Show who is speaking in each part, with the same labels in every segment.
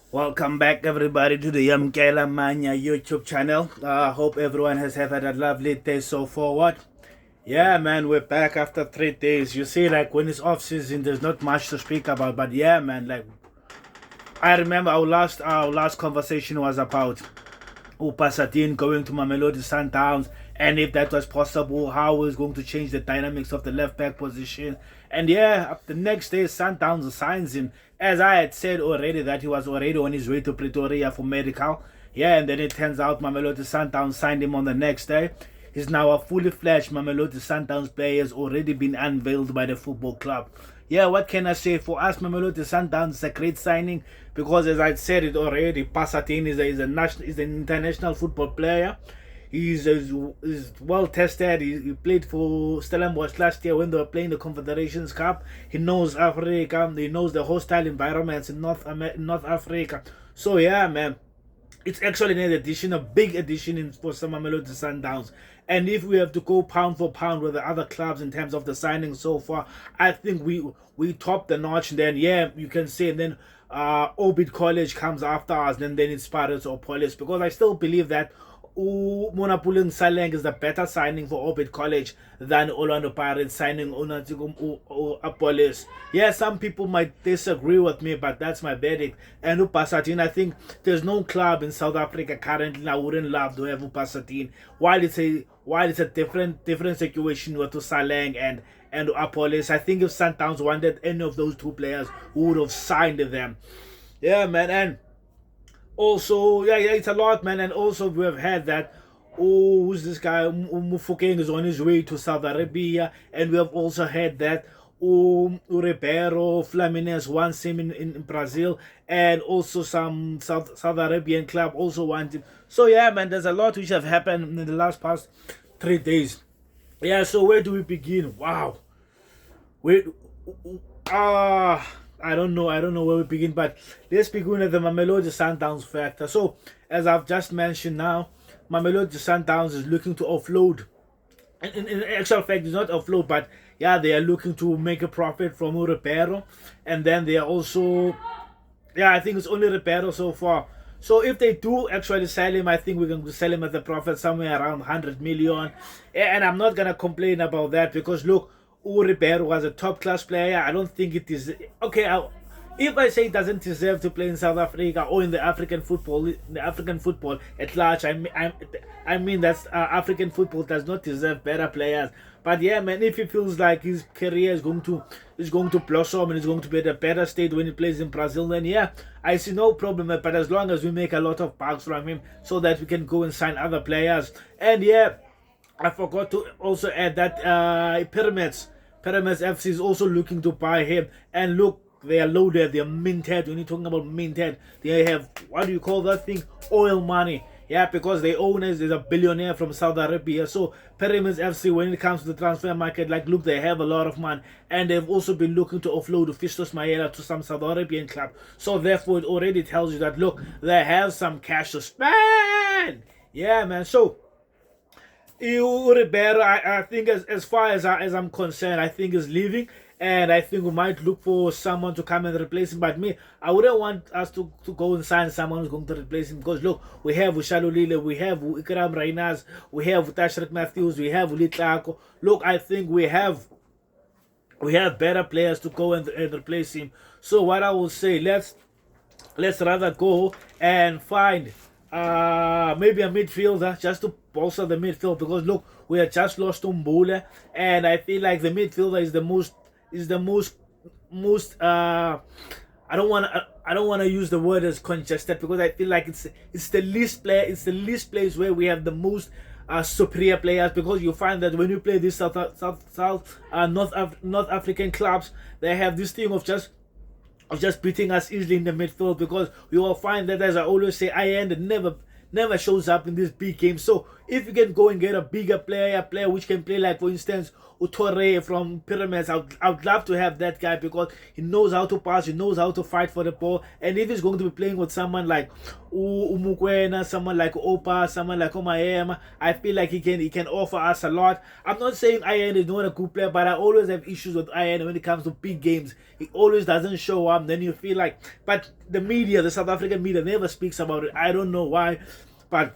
Speaker 1: Welcome back, everybody, to the Yamkela Mania YouTube channel. Hope everyone has had a lovely day so forward. Yeah, man, we're back after 3 days. You see, like when it's off season, there's not much to speak about. But yeah, man, like I remember our last conversation was about Pasadena going to Mamelodi Sundowns, and if that was possible, how it was going to change the dynamics of the left back position. And yeah, the next day, Sundowns signs him, as I had said already, that he was already on his way to Pretoria for medical. Yeah, and then it turns out Mamelodi Sundowns signed him on the next day. He's now a fully fledged Mamelodi Sundowns player, has already been unveiled by the football club. Yeah, what can I say? For us, Mamelodi Sundowns is a great signing because, as I said it already, Pasadena is an international football player. He's well tested. He played for Stellenbosch last year when they were playing the Confederations Cup. He knows Africa. He knows the hostile environments in North Africa. So yeah, man, it's actually an addition, a big addition for some Mamelodi Sundowns. And if we have to go pound for pound with the other clubs in terms of the signing so far, I think we top the notch. And then yeah, you can say, and then Orbit College comes after us, and then it's Pirates or Police, because I still believe that Monapuleng Saleng is the better signing for Orbit College than Orlando Pirates signing Onatigum or Police. Yeah, some people might disagree with me, but that's my verdict. And Upasatin, I think there's no club in South Africa currently I wouldn't love to have Upasatin. While it's a different situation with Saleng and Apolis, I think if Sundowns wanted any of those two players, who would have signed them. Yeah, man, and also, yeah, it's a lot, man. And also, we have had that. Oh, who's this guy? Mufokeng is on his way to Saudi Arabia, and we have also had that. Riebero, Fluminense wants him in Brazil, and also some South Arabian club also want him. So yeah, man, there's a lot which have happened in the last past 3 days. Yeah, so where do we begin? Wow, wait, I don't know where we begin, but let's begin at the Mamelodi Sundowns factor. So, as I've just mentioned now, Mamelodi Sundowns is looking to offload. In actual fact, it's not offload, but yeah, they are looking to make a profit from Riebero, and then they are also, yeah, I think it's only Riebero so far. So if they do actually sell him, I think we can sell him at the profit somewhere around 100 million. And I'm not gonna complain about that because look, Ribeiro was a top class player. I don't think it is okay. If I say it doesn't deserve to play in South Africa or in the African football at large, I mean that African football does not deserve better players. But yeah, man, if he feels like his career is going to blossom and is going to be at a better state when he plays in Brazil, then yeah, I see no problem. But as long as we make a lot of bucks from him, so that we can go and sign other players, and yeah, I forgot to also add that Pyramids FC is also looking to buy him. And look, they are loaded, they are minted. When you're talking about minted, they have, what do you call that thing? Oil money. Yeah, because the owners is a billionaire from Saudi Arabia. So Pyramids FC, when it comes to the transfer market, like look, they have a lot of money. And they've also been looking to offload Fistos Mayela to some Saudi Arabian club. So therefore, it already tells you that look, they have some cash to spend. Yeah, man. So Ribeiro, I think as far as I'm concerned, I think is leaving, and I think we might look for someone to come and replace him. But me, I wouldn't want us to go and sign someone who's going to replace him, because look, we have Ushalulile, we have Ikram Rainas, we have Tashret Matthews, we have Litlako. Look, I think we have better players to go and replace him. So what I will say, let's rather go and find maybe a midfielder just to bolster the midfield, because look, we have just lost Umbule, and I feel like the midfielder is the most I don't want to use the word as congested, because I feel like it's the least place where we have the most superior players, because you find that when you play these North African clubs, they have this thing of just beating us easily in the midfield, because you will find that, as I always say, I end never shows up in this big game. So if you can go and get a bigger player, which can play like, for instance, Utore from Pyramids, I would love to have that guy because he knows how to pass, he knows how to fight for the ball. And if he's going to be playing with someone like Umukwena, someone like Opa, someone like Omayema, I feel like he can offer us a lot. I'm not saying Ian is not a good player, but I always have issues with Ian when it comes to big games. He always doesn't show up. Then you feel like, but the media, the South African media, never speaks about it. I don't know why, but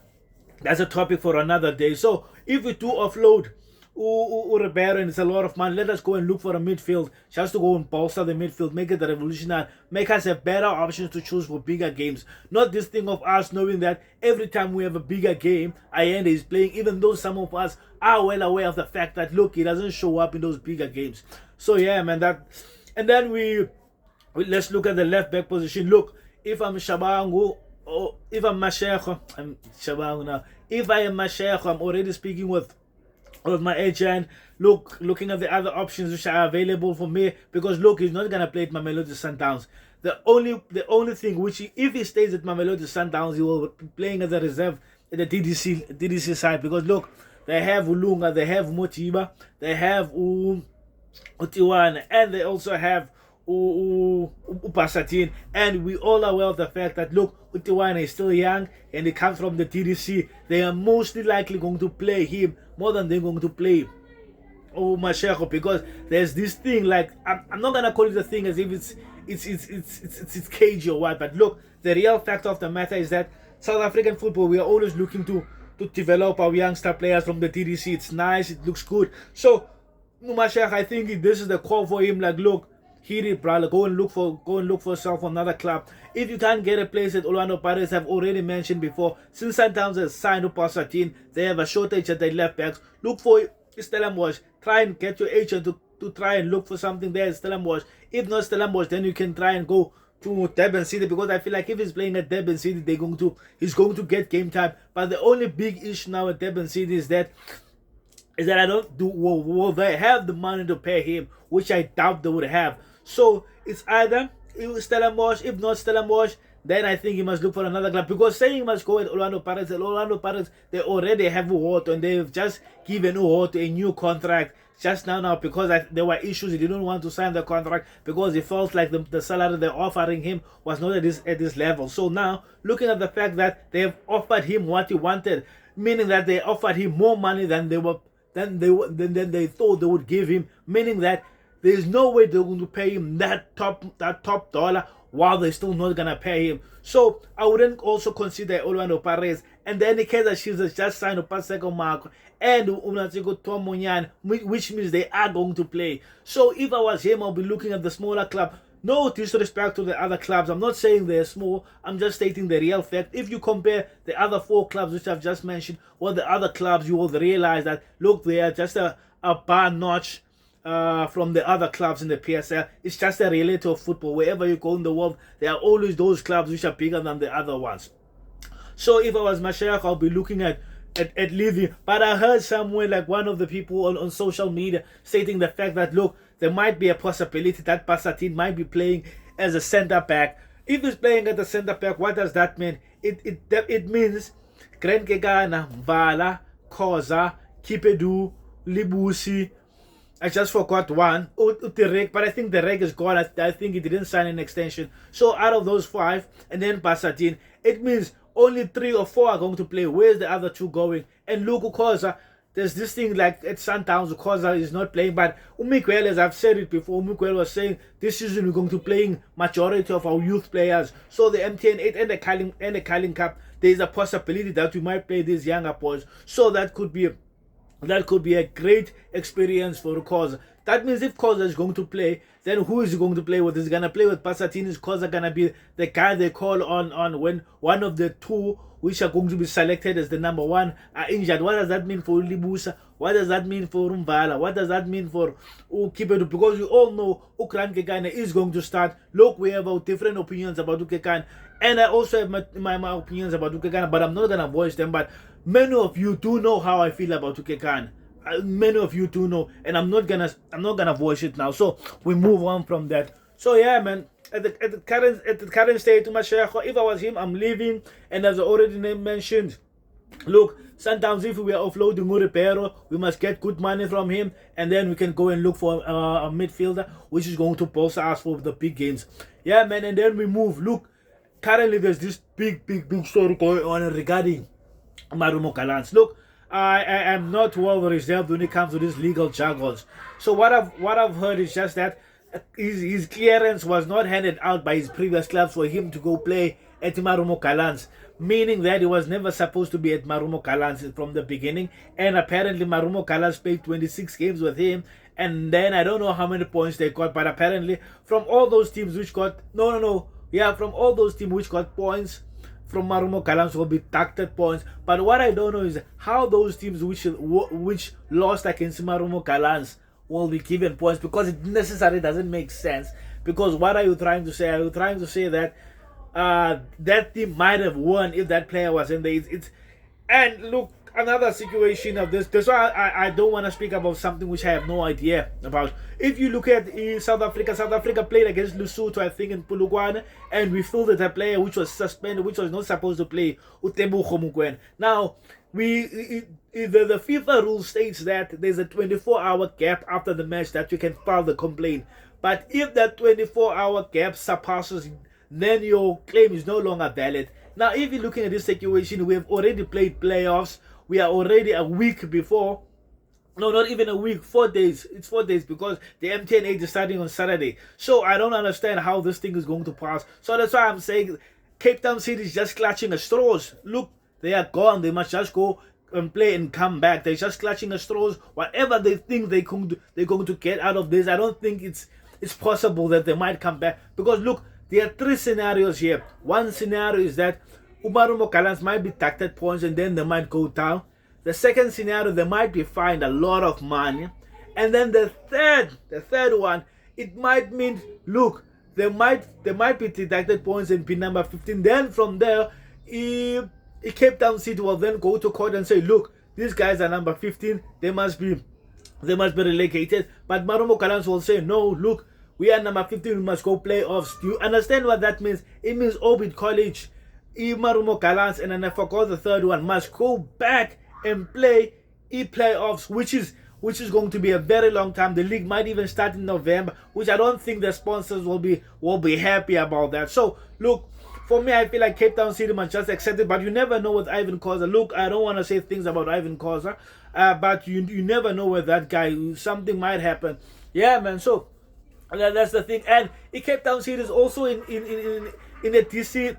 Speaker 1: that's a topic for another day. So if we do offload Riebero and it's a lot of money, let us go and look for a midfield just to go and bolster the midfield, make it revolutionary, make us have better options to choose for bigger games. Not this thing of us knowing that every time we have a bigger game, Ayende is playing, even though some of us are well aware of the fact that, look, he doesn't show up in those bigger games. So yeah, man, and then let's look at the left back position. Look, if I'm Shabangu, or if I'm Mashego, I'm Shabangu now. If I am Mashego, I'm already speaking with my agent, looking at the other options which are available for me, because look, he's not gonna play at Mamelodi Sundowns. The only thing which if he stays at Mamelodi Sundowns, he will be playing as a reserve at the DDC side, because look, they have Ulunga, they have Motiba, they have Utiwana, and they also have Upasatin, and we all are aware of the fact that, look, Utiwana is still young and he comes from the TDC. They are mostly likely going to play him more than they're going to play Mashego, because there's this thing, like, I'm not gonna call it a thing as if it's cagey or what, but look, the real fact of the matter is that South African football, we are always looking to develop our youngster players from the TDC. It's nice, it looks good. So Mashego, I think this is the call for him, like, look, hit it, brother. Go and look for yourself another club. If you can't get a place at Orlando Pirates, I've already mentioned before, since Sundowns has signed Upasatin, they have a shortage at their left backs. Look for Stellenbosch. Try and get your agent to try and look for something there at Stellenbosch. If not Stellenbosch, then you can try and go to Durban City, because I feel like if he's playing at Durban City, he's going to get game time. But the only big issue now at Durban City is that will they have the money to pay him, which I doubt they would have. So it's either Stellenbosch. If not Stellenbosch, then I think he must look for another club, because saying he must go at Orlando Pirates, they already have Uhoto, and they've just given Uhoto a new contract just now because there were issues. He didn't want to sign the contract because he felt like the salary they're offering him was not at this level. So now, looking at the fact that they have offered him what he wanted, meaning that they offered him more money than they thought they would give him, meaning that there's no way they're going to pay him that top dollar while they're still not gonna pay him. So I wouldn't also consider Orlando Pirates. And then the Kaizer Chiefs has just signed Paseko Marco and Umnatiko Tomonyan, which means they are going to play. So if I was him, I'll be looking at the smaller club. No disrespect to the other clubs. I'm not saying they're small. I'm just stating the real fact. If you compare the other 4 clubs which I've just mentioned or the other clubs, you will realize that, look, they are just a bar notch from the other clubs in the PSL. It's just a reality of football. Wherever you go in the world, there are always those clubs which are bigger than the other ones. So if I was Mashego, I'll be looking at leaving. But I heard somewhere, like one of the people on social media stating the fact that, look, there might be a possibility that Pasatin might be playing as a centre back. If he's playing at the centre back, what does that mean? It means Grenkegana, Vala, Koza, Kipedu, Libusi. I just forgot one, Utirek, but I think the Reg is gone. I think he didn't sign an extension. So out of those 5, and then Pasatin, it means only 3 or 4 are going to play. Where's the other 2 going? And Luku Koza, there's this thing like at Sundowns, Koza is not playing, but Umikwele, as I've said it before, Umikwele was saying this season we're going to playing majority of our youth players. So the MTN 8 and the Carling Cup, there's a possibility that we might play these younger boys. So that could be a great experience for Koza. That means if Koza is going to play, then who is he going to play with? Is he going to play with Pasatin? Is Koza going to be the guy they call on when one of the 2 which are going to be selected as the number 1 are injured? What does that mean for Libusa? What does that mean for Rumvala? What does that mean for Kipedu? Because we all know Ukran Kekane is going to start. Look, we have different opinions about Ukekan, and I also have my opinions about Ukekan, but I'm not going to voice them. But many of you do know how I feel about Ukekan. Many of you do know, and I'm not gonna voice it now. So we move on from that. So yeah, man. At the current state, Mashego, if I was him, I'm leaving. And as I already mentioned, Look, Sundowns, if we are offloading Riebero, we must get good money from him, and then we can go and look for a midfielder, which is going to bolster us for the big games. Yeah, man, and then we move. Look, currently there's this big story going on regarding Mashego and Riebero. Look, I am not well reserved when it comes to these legal jargons. So what I've heard is just that his clearance was not handed out by his previous clubs for him to go play at Mashego and Riebero, meaning that he was never supposed to be at Mashego and Riebero from the beginning. And apparently Mashego and Riebero played 26 games with him, and then I don't know how many points they got, but apparently from all those teams which got from all those teams which got points from Mashego and Riebero will be deducted points. But what I don't know is how those teams which lost against Mashego and Riebero will be given points, because it necessarily doesn't make sense. Because what are you trying to say? Are you trying to say that that team might have won if that player was in there? And look, another situation of this. That's why I don't want to speak about something which I have no idea about. If you look at South Africa played against Lesotho, I think, in Polokwane, and we fielded a player which was suspended, which was not supposed to play, Utebogo Mokoena. Now, the FIFA rule states that there's a 24-hour gap after the match that you can file the complaint. But if that 24-hour gap surpasses, then your claim is no longer valid. Now, if you're looking at this situation, we have already played playoffs. We are already a week before. No, not even a week, 4 days. It's 4 days, because the MTN8 is starting on Saturday. So I don't understand how this thing is going to pass. So that's why I'm saying Cape Town City is just clutching at straws. Look, they are gone. They must just go and play and come back. They're just clutching at straws. Whatever they think they're going to get out of this, I don't think it's possible that they might come back. Because look, there are 3 scenarios here. One scenario is that Mashego and Riebero might be deducted points and then they might go down. The second scenario, they might be fined a lot of money. And then the third one, it might mean, look, they might be deducted points and be number 15. Then from there, Cape Town City will then go to court and say, look, these guys are number 15. They must be relegated. But Mashego and Riebero will say, no, look, we are number 15. We must go playoffs. Do you understand what that means? It means Orbit College, Mashego and Riebero, and then I forgot the third one, must go back and play playoffs, which is going to be a very long time. The league might even start in November, which I don't think the sponsors will be happy about that. So look, for me, I feel like Cape Town City must just accept it, but you never know with Ivan Kaizer. Look, I don't want to say things about Ivan Kaizer, but you never know with that guy. Something might happen. Yeah, man. So that's the thing. And Cape Town City is also in the TC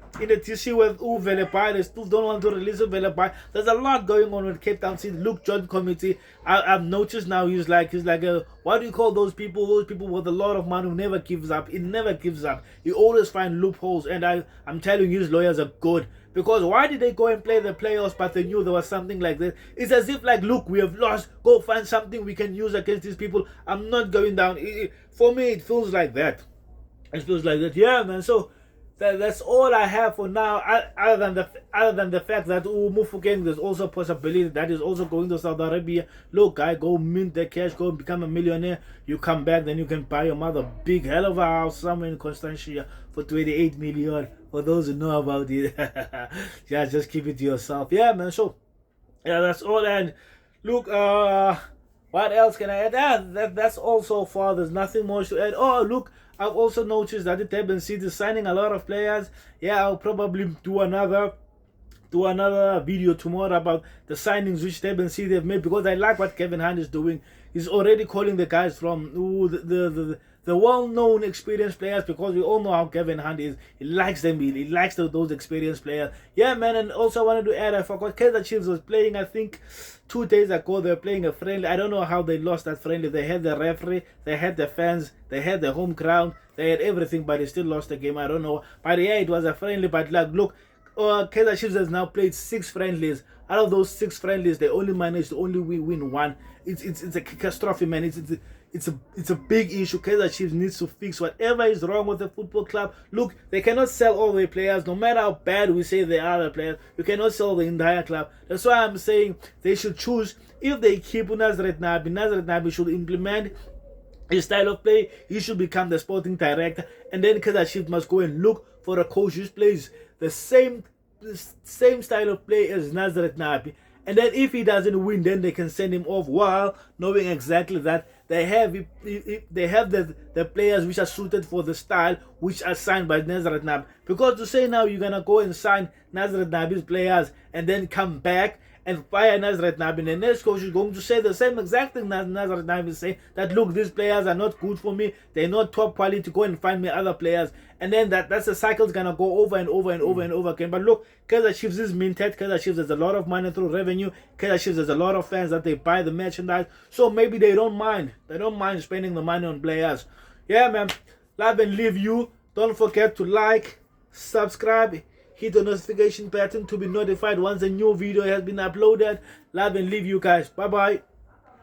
Speaker 1: with Velepai. They still don't want to release Velepai. There's a lot going on with Cape Town City. Look, John Committee, I've noticed now he's like a, what do you call those people? Those people with a lot of money who never gives up. It never gives up. You always find loopholes, and I'm telling you, his lawyers are good. Because why did they go and play the playoffs but they knew there was something like this? It's as if like, look, we have lost. Go find something we can use against these people. I'm not going down. For me, it feels like that. It feels like that. Yeah, man. So that's all I have for now. Other than the fact that Mufukeng, there's also a possibility that is also going to Saudi Arabia. Look, guy, go mint the cash, go become a millionaire. You come back, then you can buy your mother big hell of a house somewhere in Constantia for 28 million. For those who know about it, yeah, just keep it to yourself. Yeah, man. So yeah, that's all. And look, what else can I add? That's all so far. There's nothing more to add. Oh, look, I've also noticed that the Durban City is signing a lot of players. Yeah, I'll probably do another video tomorrow about the signings which Durban City have made, because I like what Gavin is doing. He's already calling the guys from the well-known experienced players, because we all know how Gavin is. He likes them. He likes those experienced players. Yeah, man. And also I wanted to add, I forgot, Kaizer Chiefs was playing, I think 2 days ago. They were playing a friendly. I don't know how they lost that friendly. They had the referee, they had the fans, they had the home ground, they had everything, but they still lost the game. I don't know. But yeah, it was a friendly. But like, look, Kaizer Chiefs has now played 6 friendlies. Out of those 6 friendlies, they only managed to win 1. It's a catastrophe, man. It's a big issue. Kaizer Chiefs needs to fix whatever is wrong with the football club. Look, they cannot sell all their players, no matter how bad we say they are the players. You cannot sell the entire club. That's why I'm saying they should choose. If they keep Nazareth Nabi should implement his style of play. He should become the sporting director, and then Kaizer Chiefs must go and look for a coach who plays the same the same style of play as Nazareth Nabi. And then if he doesn't win, then they can send him off, while knowing exactly that they have the players which are suited for the style, which are signed by Nazareth Nabi. Because to say now you're gonna go and sign Nazareth Nabi's players and then come back and fire Nazareth Nabi, and the next coach is going to say the same exact thing that Nazareth Nabi is saying, that look, these players are not good for me, they're not top quality, go and find me other players. And then that's the cycle's gonna go over and over and over and over again. But look, Kaizer Chiefs is minted. Kaizer Chiefs has a lot of money through revenue. Kaizer Chiefs has a lot of fans that they buy the merchandise, so maybe they don't mind spending the money on players. Yeah, man, love and leave you. Don't forget to like, subscribe, hit the notification button to be notified once a new video has been uploaded. Love and leave you guys. Bye bye.